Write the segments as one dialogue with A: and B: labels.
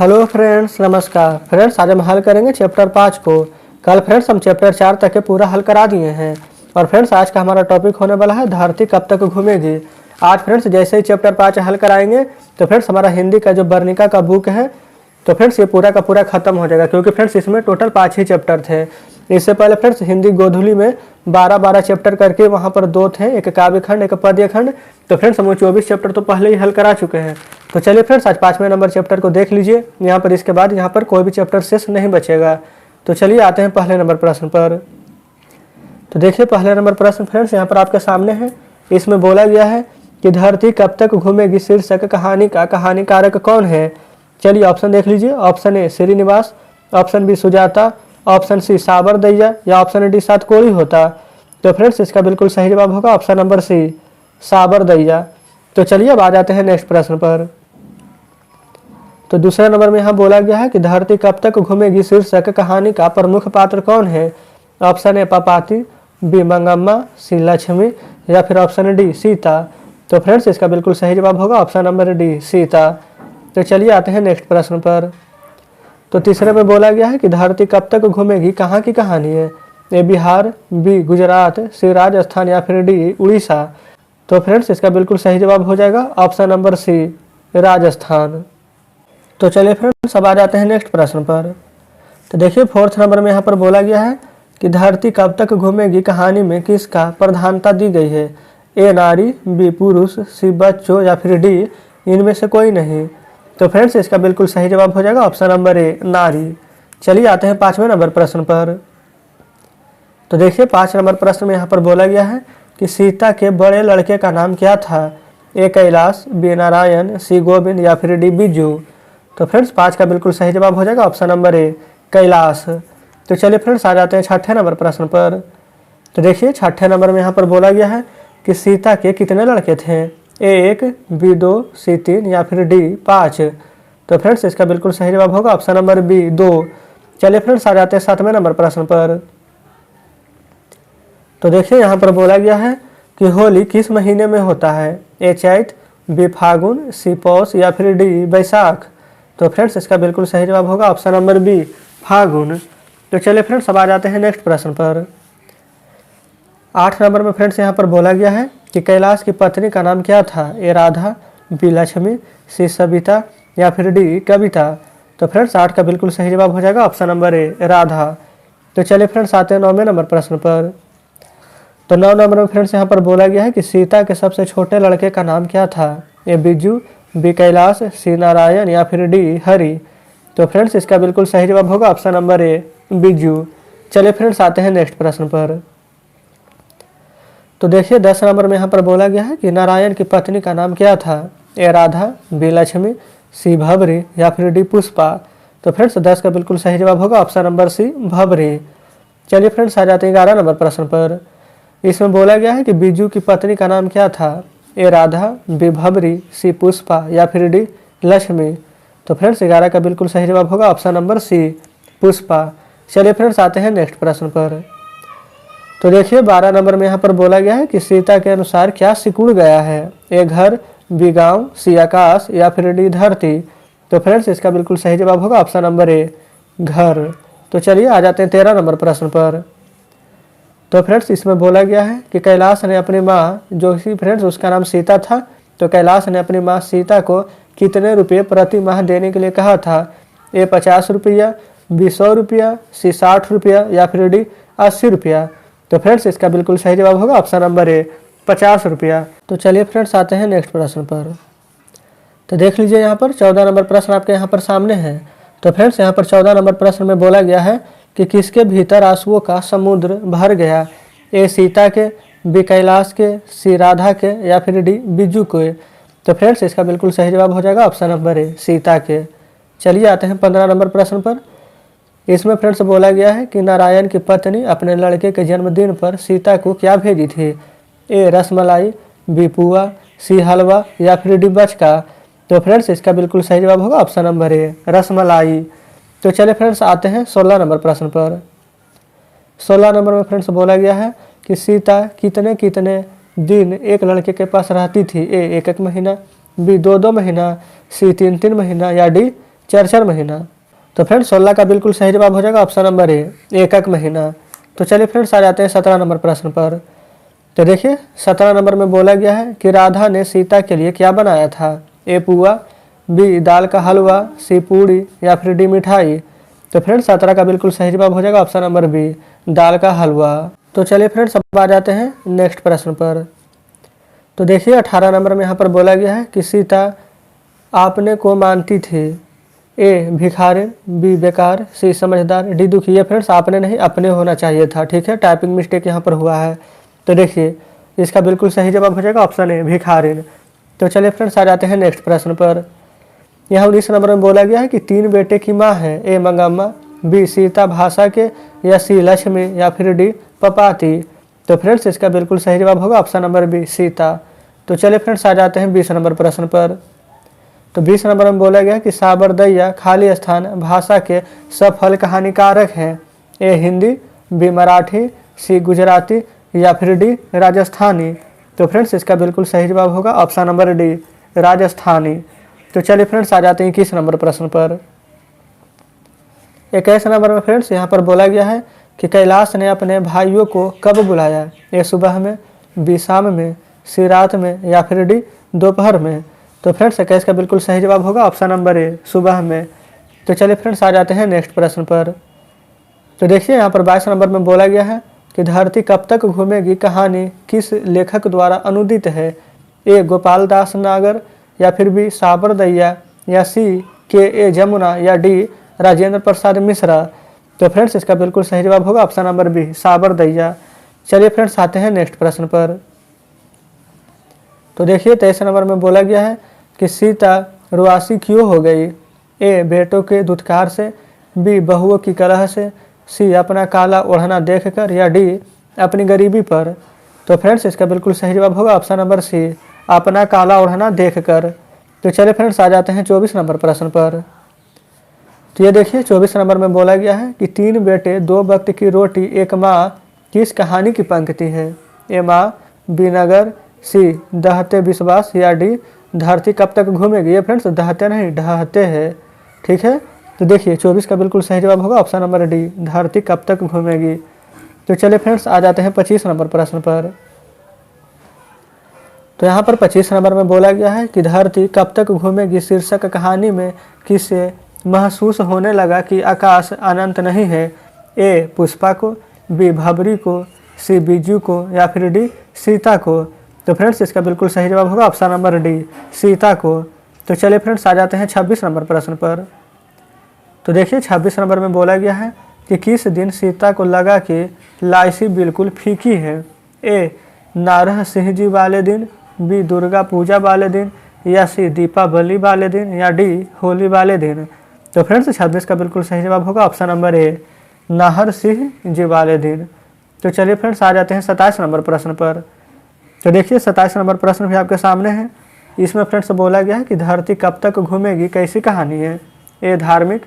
A: Hello friends, नमस्कार friends. आज हम हल करेंगे चैप्टर 5 को। कल फ्रेंड्स हम चैप्टर 4 तक के पूरा हल करा दिए हैं। और फ्रेंड्स आज का हमारा टॉपिक होने वाला है धरती कब तक घूमेगी। आज फ्रेंड्स जैसे ही चैप्टर 5 हल कराएंगे तो फ्रेंड्स हमारा हिंदी का जो वर्णिका का बुक है तो फ्रेंड्स ये पूरा का पूरा खत्म हो जाएगा, क्योंकि फ्रेंड्स इसमें टोटल 5 ही चैप्टर थे। इससे पहले फ्रेंड्स हिंदी गोधुली में 12-12 चैप्टर करके वहाँ पर 2 थे, एक काव्य खंड एक पद्य खंड। तो फ्रेंड्स हम 24 चैप्टर तो पहले ही हल करा चुके हैं। तो चलिए फ्रेंड्स आज 5वें नंबर चैप्टर को देख लीजिए यहाँ पर। इसके बाद यहाँ पर कोई भी चैप्टर शेष नहीं बचेगा। तो चलिए आते हैं पहले नंबर प्रश्न पर। तो देखिए पहले नंबर प्रश्न फ्रेंड्स यहाँ पर आपके सामने है। इसमें बोला गया है कि धरती कब तक घूमेगी शीर्षक कहानी का कहानीकारक कौन है। चलिए ऑप्शन देख लीजिए। Option A Srinivas, option B Sujata, option C साबर दैया या ऑप्शन डी सातकोड़ी होता। तो फ्रेंड्स इसका बिल्कुल सही जवाब होगा ऑप्शन नंबर सी साबर दैया। तो चलिए अब आ जाते हैं नेक्स्ट प्रश्न पर। तो दूसरे नंबर में यहाँ बोला गया है कि धरती कब तक घूमेगी शीर्षक कहानी का प्रमुख पात्र कौन है। ऑप्शन ए पापाती, बी मंगम्मा, सी लक्ष्मी या फिर ऑप्शन डी सीता। तो फ्रेंड्स इसका बिल्कुल सही जवाब होगा ऑप्शन नंबर डी सीता। तो चलिए आते हैं नेक्स्ट प्रश्न पर। तो तीसरे में बोला गया है कि धरती कब तक घूमेगी कहाँ की कहानी है। ए बिहार, बी गुजरात, सी राजस्थान या फिर डी उड़ीसा। तो फ्रेंड्स इसका बिल्कुल सही जवाब हो जाएगा ऑप्शन नंबर सी राजस्थान। तो चलिए फ्रेंड्स अब आ जाते हैं नेक्स्ट प्रश्न पर। तो देखिए फोर्थ नंबर में यहाँ पर बोला गया है कि धरती कब तक घूमेगी कहानी में किसका प्रधानता दी गई है। ए नारी, बी पुरुष, सी बच्चों या फिर डी इनमें से कोई नहीं। तो फ्रेंड्स इसका बिल्कुल सही जवाब हो जाएगा ऑप्शन नंबर ए नारी। चलिए आते हैं 5वें नंबर प्रश्न पर। तो देखिए 5 नंबर प्रश्न में यहाँ पर बोला गया है कि सीता के बड़े लड़के का नाम क्या था। ए कैलाश, बी नारायण, सी गोविंद या फिर डी बिज्जू। तो फ्रेंड्स 5 का बिल्कुल सही जवाब हो जाएगा ऑप्शन नंबर ए कैलाश। तो चलिए फ्रेंड्स आ जाते हैं 6ठे नंबर प्रश्न पर। तो देखिए 6ठे नंबर में यहाँ पर बोला गया है कि सीता के कितने लड़के थे। ए 1, बी 2, सी 3 या फिर डी 5। तो फ्रेंड्स इसका बिल्कुल सही जवाब होगा ऑप्शन नंबर बी 2। चलिए फ्रेंड्स आ जाते हैं 7वें नंबर प्रश्न पर। तो देखिए यहाँ पर बोला गया है कि होली किस महीने में होता है। ए चैत, बी फागुन, सी पौष या फिर डी बैसाख। तो फ्रेंड्स इसका बिल्कुल सही जवाब होगा ऑप्शन नंबर बी फागुन। तो चलिए फ्रेंड्स अब आ जाते हैं नेक्स्ट प्रश्न पर। 8 नंबर में फ्रेंड्स यहाँ पर बोला गया है कि कैलाश की पत्नी का नाम क्या था। ए राधा, बी लक्ष्मी, सी सविता या फिर डी कविता। तो फ्रेंड्स 8 का बिल्कुल सही जवाब हो जाएगा ऑप्शन नंबर ए राधा। तो चलिए फ्रेंड्स आते हैं 9वें नंबर प्रश्न पर। तो 9 नंबर में फ्रेंड्स यहाँ पर बोला गया है कि सीता के सबसे छोटे लड़के का नाम क्या था। ए बिज्जू, बी कैलाश, सी नारायण या फिर डी हरि। तो फ्रेंड्स इसका बिल्कुल सही जवाब होगा ऑप्शन नंबर ए बिज्जू। चलिए फ्रेंड्स आते हैं नेक्स्ट प्रश्न पर। तो देखिए 10 नंबर में यहाँ पर बोला गया है कि नारायण की पत्नी का नाम क्या था। ए राधा, बी लक्ष्मी, सी भवरी या फिर डी पुष्पा। तो फ्रेंड्स 10 का बिल्कुल सही जवाब होगा ऑप्शन नंबर सी भवरी। चलिए फ्रेंड्स आ जाते हैं 11 नंबर प्रश्न पर। इसमें बोला गया है कि बिज्जू की पत्नी का नाम क्या था। ए राधा, बी भवरी, सी पुष्पा या फिर डी लक्ष्मी। तो फ्रेंड्स 11 का बिल्कुल सही जवाब होगा ऑप्शन नंबर सी पुष्पा। चलिए फ्रेंड्स आते हैं नेक्स्ट प्रश्न पर। तो देखिए 12 नंबर में यहाँ पर बोला गया है कि सीता के अनुसार क्या सिकुड़ गया है। ए घर, बी गाँव, सी आकाश या फिर डी धरती। तो फ्रेंड्स इसका बिल्कुल सही जवाब होगा ऑप्शन नंबर ए घर। तो चलिए आ जाते हैं 13 नंबर प्रश्न पर। तो फ्रेंड्स इसमें बोला गया है कि कैलाश ने अपनी माँ, जो कि फ्रेंड्स उसका नाम सीता था, तो कैलाश ने अपनी माँ सीता को कितने रुपये प्रति माह देने के लिए कहा था। ए 50 रुपया, बी 100 रुपया, सी 60 रुपया या फिर डी 80 रुपया। तो फ्रेंड्स इसका बिल्कुल सही जवाब होगा ऑप्शन नंबर ए 50 रुपया। तो चलिए फ्रेंड्स आते हैं नेक्स्ट प्रश्न पर। तो देख लीजिए यहाँ पर 14 नंबर प्रश्न आपके यहाँ पर सामने है। तो फ्रेंड्स यहाँ पर 14 नंबर प्रश्न में बोला गया है कि किसके भीतर आंसुओं का समुद्र भर गया। ए सीता के, बी कैलाश के, सी राधा के या फिर डी बिज्जू के। तो फ्रेंड्स इसका बिल्कुल सही जवाब हो जाएगा ऑप्शन नंबर ए सीता के। चलिए आते हैं 15 नंबर प्रश्न पर। इसमें फ्रेंड्स बोला गया है कि नारायण की पत्नी अपने लड़के के जन्मदिन पर सीता को क्या भेजी थी। ए रसमलाई, बी पुआ, सी हलवा या फिर डी बचका। तो फ्रेंड्स इसका बिल्कुल सही जवाब होगा ऑप्शन नंबर ए रसमलाई। तो चलिए फ्रेंड्स आते हैं 16 नंबर प्रश्न पर। 16 नंबर में फ्रेंड्स बोला गया है कि सीता कितने कितने दिन एक लड़के के पास रहती थी। ए 1-1 महीना, बी 2-2 महीना, सी 3-3 महीना या डी 4 महीना। तो फ्रेंड्स 16 का बिल्कुल सही जवाब हो जाएगा ऑप्शन नंबर ए, 1 महीना। तो चलिए फ्रेंड्स आ जाते हैं 17 नंबर प्रश्न पर। तो देखिए 17 नंबर में बोला गया है कि राधा ने सीता के लिए क्या बनाया था? ए पुआ, बी दाल का हलवा, सी पूड़ी या फिर डी मिठाई। तो फ्रेंड्स 17 का बिल्कुल सही जवाब हो जाएगा ऑप्शन नंबर बी, दाल का हलवा। तो चलिए फ्रेंड्स अब आ जाते हैं नेक्स्ट प्रश्न पर। तो देखिए 18 नंबर में यहाँ पर बोला गया है कि सीता आपने को मानती थी। ए भिखारिन, बी बेकार, सी समझदार, डी दुखी। ये फ्रेंड्स आपने नहीं अपने होना चाहिए था, ठीक है, टाइपिंग मिस्टेक यहाँ पर हुआ है। तो देखिए इसका बिल्कुल सही जवाब हो जाएगा ऑप्शन ए, भिखारिन। तो चलिए फ्रेंड्स आ जाते हैं नेक्स्ट प्रश्न पर। यहाँ 19 नंबर में बोला गया है कि 3 बेटे की माँ है। ए मंगम्मा, बी सीता भाषा के, या सी लक्ष्मी, या फिर डी पपाती। तो फ्रेंड्स इसका बिल्कुल सही जवाब होगा ऑप्शन नंबर बी, सीता। तो चलिए फ्रेंड्स आ जाते हैं 20 नंबर प्रश्न पर। तो 20 नंबर में बोला गया कि साबर दैया खाली स्थान भाषा के सफल कहानीकारक हैं। ए हिंदी, बी मराठी, सी गुजराती, या फिर डी राजस्थानी। तो फ्रेंड्स इसका बिल्कुल सही जवाब होगा ऑप्शन नंबर डी, राजस्थानी। तो चलिए फ्रेंड्स आ जाते हैं 21 नंबर प्रश्न पर। 21 नंबर में फ्रेंड्स यहाँ पर बोला गया है कि कैलाश ने अपने भाइयों को कब बुलाया? ए सुबह में, बी शाम में, सी रात में, या फिर डी दोपहर में। तो फ्रेंड्स 21 का बिल्कुल सही जवाब होगा ऑप्शन नंबर ए, सुबह में। तो चलिए फ्रेंड्स आ जाते हैं नेक्स्ट प्रश्न पर। तो देखिए यहाँ पर 22 नंबर में बोला गया है कि धरती कब तक घूमेगी कहानी किस लेखक द्वारा अनुदित है? ए गोपाल दास नागर, या फिर बी साबर दैया, या सी के ए जमुना, या डी राजेंद्र प्रसाद मिश्रा। तो फ्रेंड्स इसका बिल्कुल सही जवाब होगा ऑप्शन नंबर बी, साबर दैया। चलिए फ्रेंड्स आते हैं नेक्स्ट प्रश्न पर। तो देखिए 23 नंबर में बोला गया है कि सीता रुआसी क्यों हो गई? ए बेटों के दुत्कार से, बी बहुओं की कलह से, सी अपना काला ओढ़ना देखकर, या डी अपनी गरीबी पर। तो फ्रेंड्स इसका बिल्कुल सही जवाब होगा ऑप्शन नंबर सी, अपना काला ओढ़ना देखकर। तो चलिए फ्रेंड्स आ जाते हैं 24 नंबर प्रश्न पर। तो ये देखिए 24 नंबर में बोला गया है कि 3 बेटे 2 वक्त की रोटी एक माँ किस कहानी की पंक्ति है? ए माँ, बी नगर, सी दहते विश्वास, या डी धरती कब तक घूमेगी। ये फ्रेंड्स दहते नहीं ढहते हैं, ठीक है। तो देखिए 24 का बिल्कुल सही जवाब होगा ऑप्शन नंबर डी, धरती कब तक घूमेगी। तो चलिए फ्रेंड्स आ जाते हैं 25 नंबर प्रश्न पर। तो यहाँ पर 25 नंबर में बोला गया है कि धरती कब तक घूमेगी शीर्षक कहानी में किसे महसूस होने लगा कि आकाश अनंत नहीं है? ए पुष्पा को, बी भबरी को, सी बीजू को, या फिर डी सीता को। तो फ्रेंड्स इसका बिल्कुल सही जवाब होगा ऑप्शन नंबर डी, सीता को। तो चलिए फ्रेंड्स आ जाते हैं 26 नंबर प्रश्न पर। तो देखिए 26 नंबर में बोला गया है कि किस दिन सीता को लगा कि लाइसी बिल्कुल फीकी है? ए नारह सिंह जी वाले दिन, बी दुर्गा पूजा वाले दिन, या सी दीपावली वाले दिन, या डी होली वाले दिन। तो फ्रेंड्स 26 का बिल्कुल सही जवाब होगा option number A, Nahar Singh ji वाले दिन। तो चलिए फ्रेंड्स आ जाते हैं 27 नंबर प्रश्न पर। तो देखिए 27 नंबर प्रश्न भी आपके सामने है। इसमें फ्रेंड्स बोला गया है कि धरती कब तक घूमेगी कैसी कहानी है? ए धार्मिक,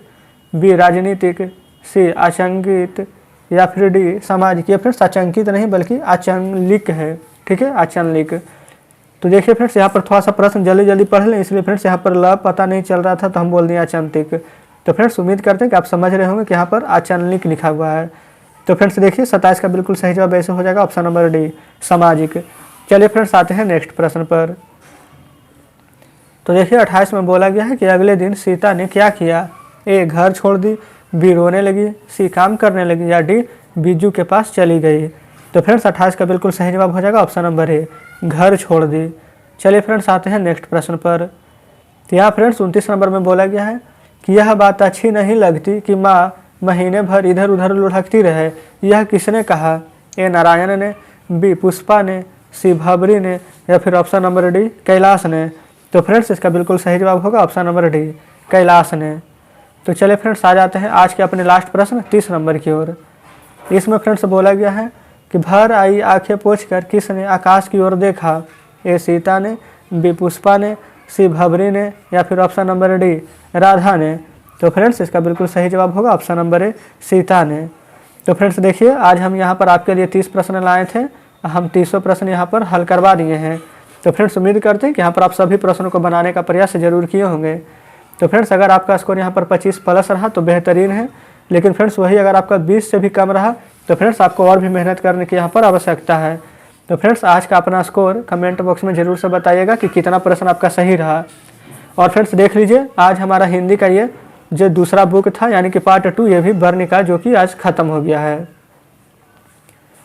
A: बी राजनीतिक, सी आचंकित, या फिर डी सामाजिक। ये फ्रेंड्स आचंकित नहीं बल्कि आचंलिक है, ठीक है, आचंलिक। तो देखिए फ्रेंड्स यहाँ पर थोड़ा सा प्रश्न जल्दी जल्दी पढ़ लें, इसलिए फ्रेंड्स यहाँ पर ल पता नहीं चल रहा था तो हम बोल दिए आचंतिक। तो फ्रेंड्स उम्मीद करते हैं कि आप समझ रहे होंगे कि यहाँ पर आचंलिक लिखा हुआ है। तो फ्रेंड्स देखिए 27 का बिल्कुल सही जवाब ऐसे हो जाएगा ऑप्शन नंबर डी, सामाजिक। चलिए फ्रेंड्स आते हैं नेक्स्ट प्रश्न पर। तो देखिए 28 में बोला गया है कि अगले दिन सीता ने क्या किया? ए घर छोड़ दी, बी रोने लगी, सी काम करने लगी, या डी बीजू के पास चली गई। तो फ्रेंड्स 28 का बिल्कुल सही जवाब हो जाएगा ऑप्शन नंबर ए, घर छोड़ दी। चलिए फ्रेंड्स आते हैं नेक्स्ट प्रश्न पर। तो यहाँ फ्रेंड्स 29 नंबर में बोला गया है कि यह बात अच्छी नहीं लगती कि माँ महीने भर इधर उधर लुढ़कती रहे, यह किसने कहा? ए नारायण ने, बी पुष्पा ने, सी भबरी ने, या फिर ऑप्शन नंबर डी कैलाश ने। तो फ्रेंड्स इसका बिल्कुल सही जवाब होगा ऑप्शन नंबर डी, कैलाश ने। तो चलिए फ्रेंड्स आ जाते हैं आज के अपने लास्ट प्रश्न 30 नंबर की ओर। इसमें फ्रेंड्स बोला गया है कि भर आई आंखें पोंछकर किसने आकाश की ओर देखा? ए सीता ने, बी पुष्पा ने, सी भबरी ने, या फिर ऑप्शन नंबर डी राधा ने। तो फ्रेंड्स इसका बिल्कुल सही जवाब होगा ऑप्शन नंबर ए, सीता ने। तो फ्रेंड्स देखिए आज हम यहाँ पर आपके लिए 30 प्रश्न लाए थे, हम 30 प्रश्न यहाँ पर हल करवा दिए हैं। तो फ्रेंड्स उम्मीद करते हैं कि यहाँ पर आप सभी प्रश्नों को बनाने का प्रयास जरूर किए होंगे। तो फ्रेंड्स अगर आपका स्कोर यहाँ पर 25 प्लस रहा तो बेहतरीन है, लेकिन फ्रेंड्स वही अगर आपका 20 से भी कम रहा तो फ्रेंड्स आपको और भी मेहनत करने की यहाँ पर आवश्यकता है। तो फ्रेंड्स आज का अपना स्कोर कमेंट बॉक्स में ज़रूर से बताइएगा कि कितना प्रश्न आपका सही रहा। और फ्रेंड्स देख लीजिए आज हमारा हिंदी का ये जो दूसरा बुक था यानी कि पार्ट 2 ये भी वर्णिका जो कि आज ख़त्म हो गया है।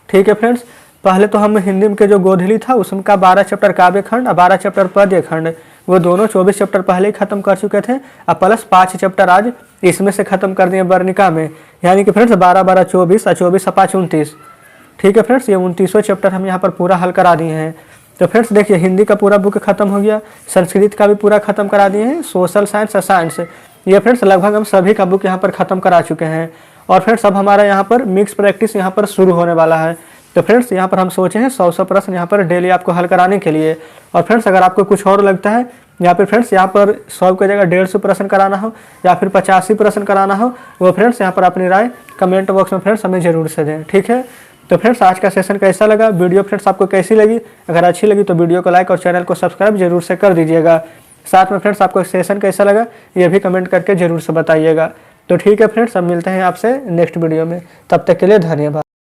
A: ठीक है फ्रेंड्स, पहले तो हम हिंदी में के जो गोधली था उसका 12 चैप्टर काव्य खंड और 12 चैप्टर पद्य खंड वो दोनों 24 चैप्टर पहले ही खत्म कर चुके थे और प्लस 5 चैप्टर आज इसमें से खत्म कर दिए वर्णिका में, यानी कि फ्रेंड्स 12 12 24 और 24 5 29। ठीक है फ्रेंड्स, ये 29वां चैप्टर हम यहाँ पर पूरा हल करा दिए हैं। तो फ्रेंड्स देखिए हिंदी का पूरा बुक खत्म हो गया, संस्कृत का भी पूरा खत्म करा दिए हैं, सोशल साइंस और साइंस ये फ्रेंड्स लगभग हम सभी का बुक यहाँ पर खत्म करा चुके हैं। और फ्रेंड्स अब हमारा यहाँ पर मिक्स प्रैक्टिस यहाँ पर शुरू होने वाला है। तो फ्रेंड्स यहाँ पर हम सोचे हैं 100 प्रश्न यहाँ पर डेली आपको हल कराने के लिए। और फ्रेंड्स अगर आपको कुछ और लगता है या फिर फ्रेंड्स यहाँ पर 100 की जगह 150 प्रश्न कराना हो या फिर 85 प्रश्न कराना हो वो फ्रेंड्स यहाँ पर अपनी राय कमेंट बॉक्स में फ्रेंड्स हमें ज़रूर से दें। ठीक है, तो फ्रेंड्स आज का सेशन कैसा लगा, वीडियो फ्रेंड्स आपको कैसी लगी? अगर अच्छी लगी तो वीडियो को लाइक और चैनल को सब्सक्राइब जरूर से कर दीजिएगा। साथ में फ्रेंड्स आपको सेशन कैसा लगा ये भी कमेंट करके जरूर से बताइएगा। तो ठीक है फ्रेंड्स, अब मिलते हैं आपसे नेक्स्ट वीडियो में, तब तक के लिए धन्यवाद।